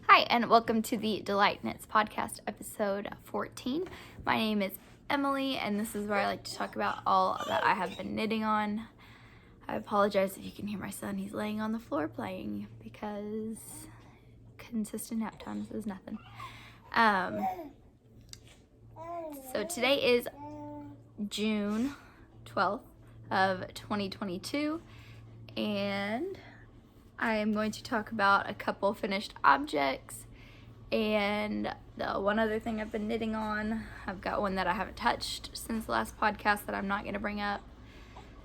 Hi, and welcome to the Delight Knits podcast, episode 14. My name is Emily, and this is where I like to talk about all that I have been knitting on. I apologize if you can hear my son. He's laying on the floor playing because consistent nap times is nothing. So today is June 12th of 2022, and I am going to talk about a couple finished objects and the one other thing I've been knitting on. I've got one that I haven't touched since the last podcast that I'm not going to bring up,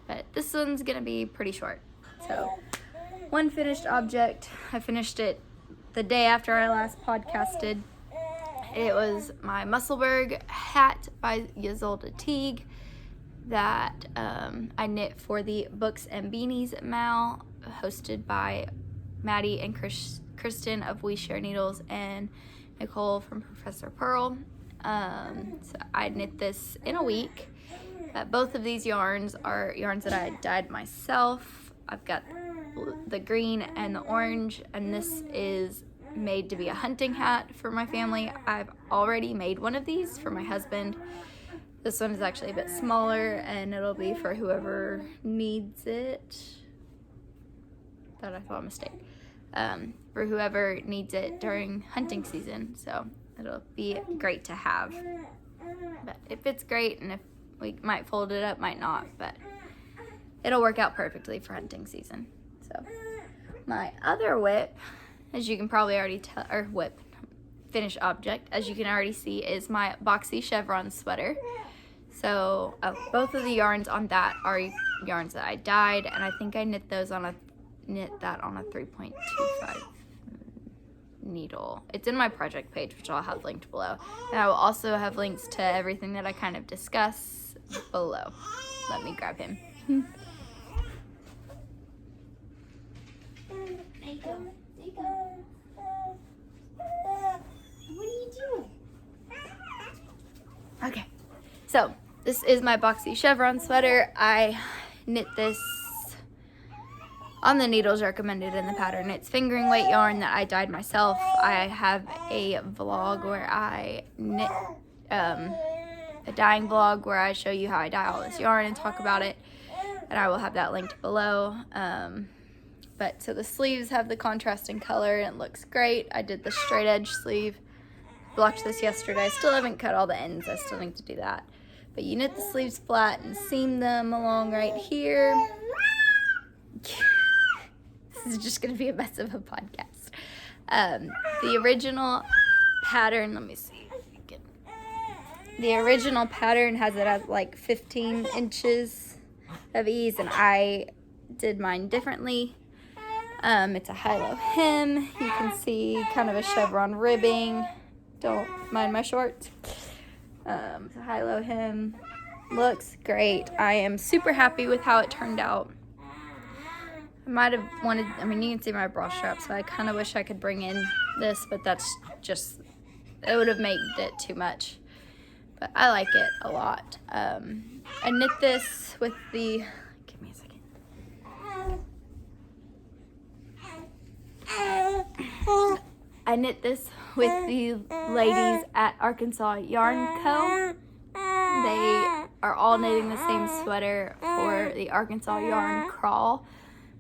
but this one's going to be pretty short. So, one finished object, I finished it the day after I last podcasted. It was my Musselburgh hat by Ysolda Teague that I knit for the Books and Beanies Mal, hosted by Maddie and Christen of We Share Needles and Nicole from Professor Purl. So I knit this in a week. Both of these yarns are yarns that I dyed myself. I've got the green and the orange, and this is made to be a hunting hat for my family. I've already made one of these for my husband. This one is actually a bit smaller, and it'll be for whoever needs it. Thought I thought a mistake. For whoever needs it during hunting season, so it'll be great to have. But it fits great, and if we might fold it up, might not, but it'll work out perfectly for hunting season. So my other whip, as you can probably already tell, or whip, finished object, as you can already see, is my Boxy Chevrons sweater. So both of the yarns on that are yarns that I dyed, and I think I knit that on a 3.25 needle. It's in my project page, which I'll have linked below, and I will also have links to everything that I kind of discuss below. Let me grab him. There you go. There you go. What are you doing? Okay, so this is my Boxy Chevron sweater. I knit this on the needles recommended in the pattern. It's fingering weight yarn that I dyed myself. I have a vlog where I knit, a dyeing vlog where I show you how I dye all this yarn and talk about it, and I will have that linked below. But so the sleeves have the contrasting color and it looks great. I did the straight edge sleeve, blocked this yesterday. I still haven't cut all the ends, I still need to do that. But you knit the sleeves flat and seam them along right here. This is just going to be a mess of a podcast. The original pattern, let me see. The original pattern has it at like 15 inches of ease, and I did mine differently. It's a high-low hem. You can see kind of a chevron ribbing. Don't mind my shorts. It's a high-low hem. Looks great. I am super happy with how it turned out. I might have wanted, you can see my bra strap, so I kind of wish I could bring in this, but that's just, it would have made it too much. But I like it a lot. I knit this with the, give me a second. I knit this with the ladies at Arkansas Yarn Co. They are all knitting the same sweater for the Arkansas Yarn Crawl.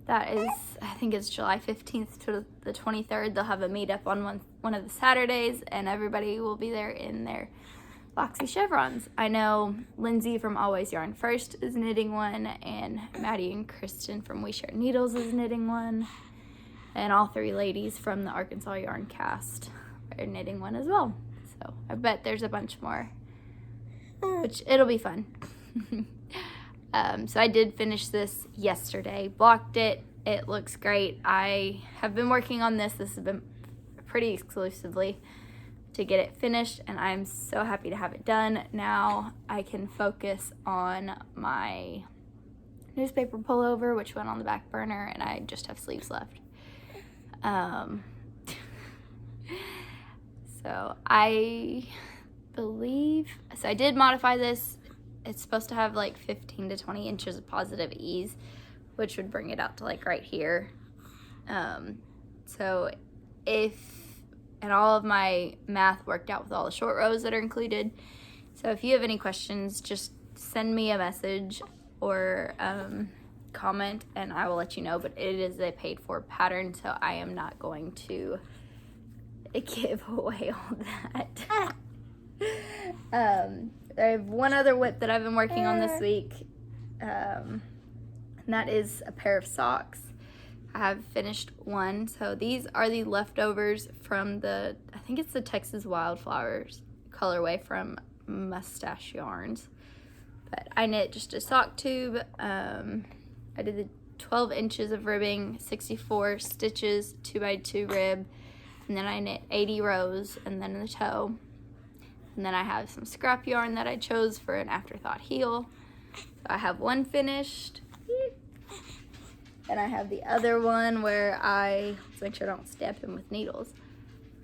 That is, I think it's July 15th to the 23rd. They'll have a meetup on one of the Saturdays, and everybody will be there in their Boxy Chevrons. I know Lindsay from Always Yarn First is knitting one, and Maddie and Christen from We Share Needles is knitting one, and all three ladies from the Arkansas Yarn cast are knitting one as well. So I bet there's a bunch more, which it'll be fun. So I did finish this yesterday, blocked it. It looks great. I have been working on this. This has been pretty exclusively to get it finished, and I'm so happy to have it done. Now I can focus on my newspaper pullover, which went on the back burner, and I just have sleeves left. So I did modify this. It's supposed to have like 15 to 20 inches of positive ease, which would bring it out to like right here. So if and all of my math worked out with all the short rows that are included. So if you have any questions, just send me a message or comment and I will let you know. But it is a paid for pattern, so I am not going to give away all that. I have one other whip that I've been working on this week, and that is a pair of socks. I have finished one. So these are the leftovers from I think it's the Texas Wildflowers colorway from Mustache Yarns. But I knit just a sock tube. I did the 12 inches of ribbing, 64 stitches, 2x2 rib, and then I knit 80 rows, and then the toe. And then I have some scrap yarn that I chose for an afterthought heel. So I have one finished. And I have the other one where let's make sure I don't stab him with needles,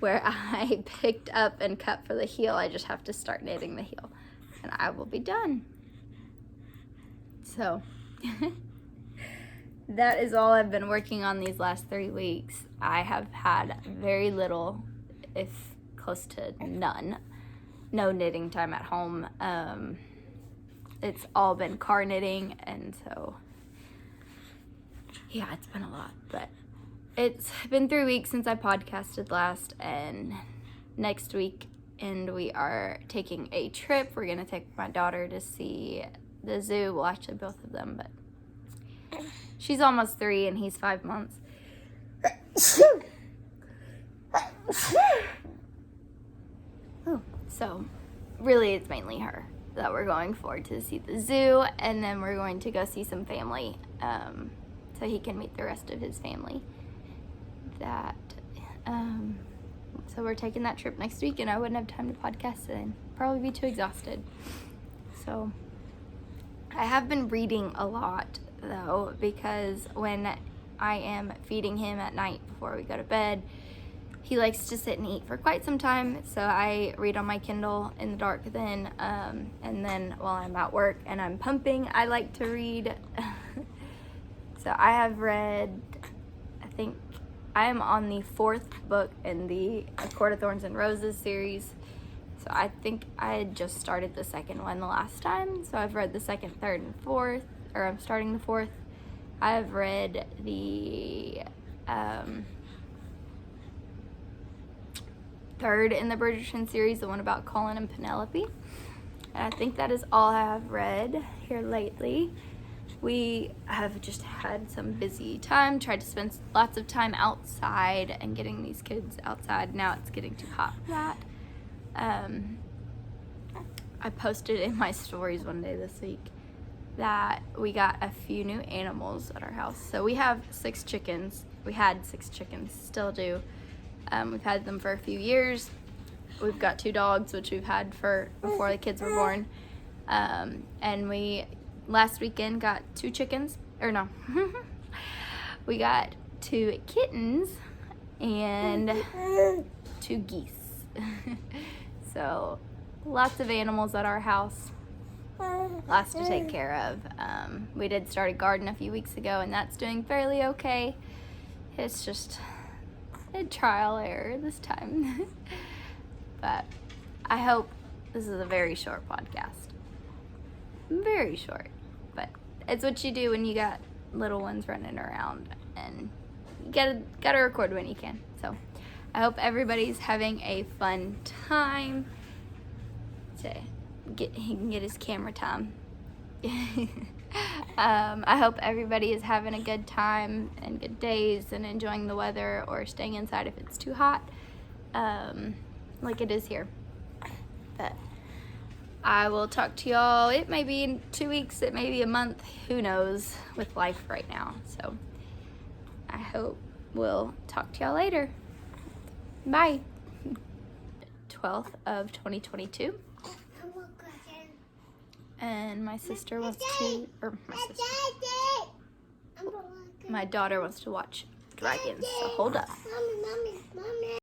where I picked up and cut for the heel. I just have to start knitting the heel and I will be done. So that is all I've been working on these last 3 weeks. I have had very little, if close to none, no knitting time at home. It's all been car knitting, and so yeah, it's been a lot, but it's been 3 weeks since I podcasted last, and next week, and we are taking a trip. We're gonna take my daughter to see the zoo. Well, actually both of them, but she's almost 3 and he's 5 months. So really it's mainly her that we're going for, to see the zoo, and then we're going to go see some family, so he can meet the rest of his family. So we're taking that trip next week, and I wouldn't have time to podcast then. Probably be too exhausted. So I have been reading a lot though, because when I am feeding him at night before we go to bed, he likes to sit and eat for quite some time, so I read on my Kindle in the dark then, and then while I'm at work and I'm pumping, I like to read. So I have read, I think I am on the 4th book in the A Court of Thorns and Roses series. So I think I had just started the 2nd one the last time, so I've read the 2nd, 3rd, and 4th, or I'm starting the 4th. I have read the 3rd in the Bridgerton series, the one about Colin and Penelope. And I think that is all I have read here lately. We have just had some busy time, tried to spend lots of time outside and getting these kids outside. Now it's getting too hot for that. I posted in my stories one day this week that we got a few new animals at our house. So we have 6 chickens. We had 6 chickens, still do. We've had them for a few years. We've got 2 dogs, which we've had for before the kids were born. And we last weekend got 2 chickens, or no, we got 2 kittens and 2 geese. So lots of animals at our house, lots to take care of. We did start a garden a few weeks ago, and that's doing fairly okay. It's just a trial error this time. But I hope this is a very short podcast. Very short, but it's what you do when you got little ones running around, and you gotta record when you can. So I hope everybody's having a fun time. He can get his camera time. I hope everybody is having a good time and good days and enjoying the weather, or staying inside if it's too hot, like it is here. But I will talk to y'all. It may be in 2 weeks, it may be a month, who knows with life right now. So I hope we'll talk to y'all later. Bye. 12th of 2022. And my sister wants to, or my daughter wants to watch Dragons, so hold up. Mommy.